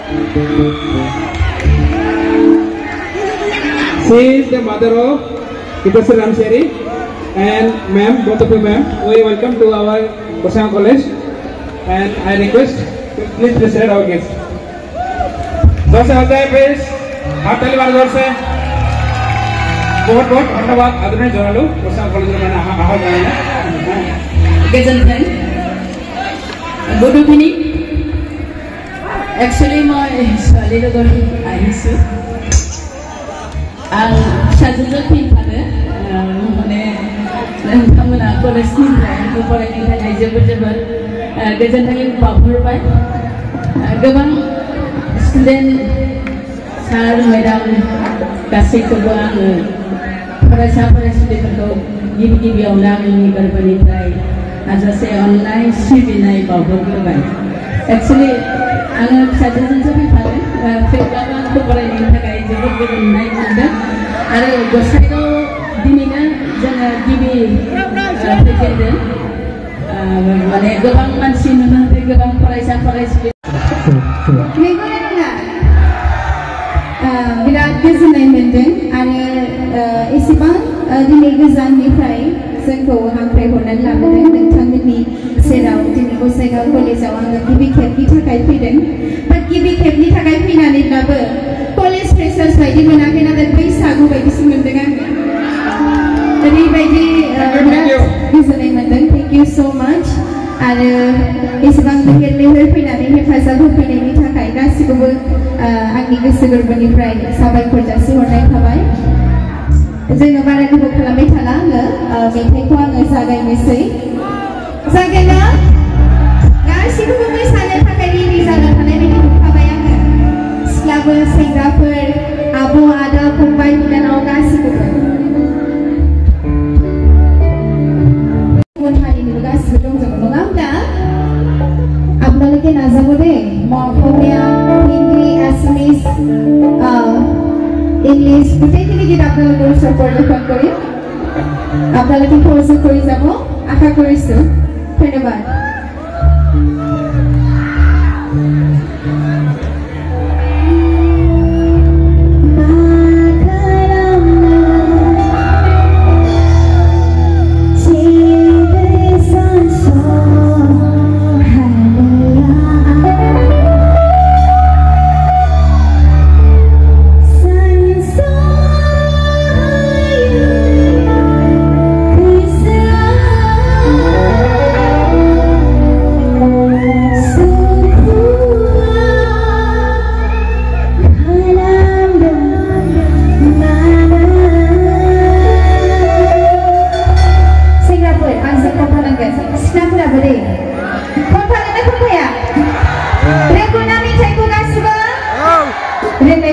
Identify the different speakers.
Speaker 1: She is the mother of Kitasa Ramsheri, and ma'am, both of you ma'am, very welcome to our Kosang College, and I request to please present our guest. दोस्त होते हैं please, आप पहली बार जोर से बहुत धन्यवाद आदरणीय जनालू Kosang College में मैंने आवाज बनाया।
Speaker 2: Gentlemen, good evening. Actually, my little girl is Shazza Pin Father, Tamuna College, Gentlemen, Power by Gavan student, Sir, Madam, Kasikoban, Parasapa, give your name, Garbani, as I say online, Shibinai, Power by. Actually, I'm suggesting to be found. February to Korea, I just got in 900. I go Saido Dimina, Jana Gibi, President. When I go on Mansino, they go on for a surprise. Without this amendment, and Isiban, the neighbors and the fry, Sanko, Humphrey, and Lambert, and Tamini said out in the Osaka College on the Gibi Kevita Kaipiden, but Gibi Kevita Kaipina in Laber, police pressers by even another place, Sagu by the Simon the Gang. Thank you so much. And Isiban the Helmer Pinani has a hoop in any Takai, Sibu, and Nigger Bunny Fry, Sabai Kotasi or Night Hawaii. Zenobara Kalamitala, Metekwan, Saga Missy. Sagana, Garcibu Sana Pakari, Sana Panami, Pavayanga, Slaver, Singapore, Abu Ada, Pumbai, and Augasibu. One hiding in the gas, the rooms of Muganda. Abdulakin Azamode, Morphomia, Hindi, Assamese, English, গোটেইখিনি কিতাপ আপোনালোকৰ ওচৰত record কৰি আপোনালোকে course কৰি যাব আশা কৰিছো ধন্যবাদ Rene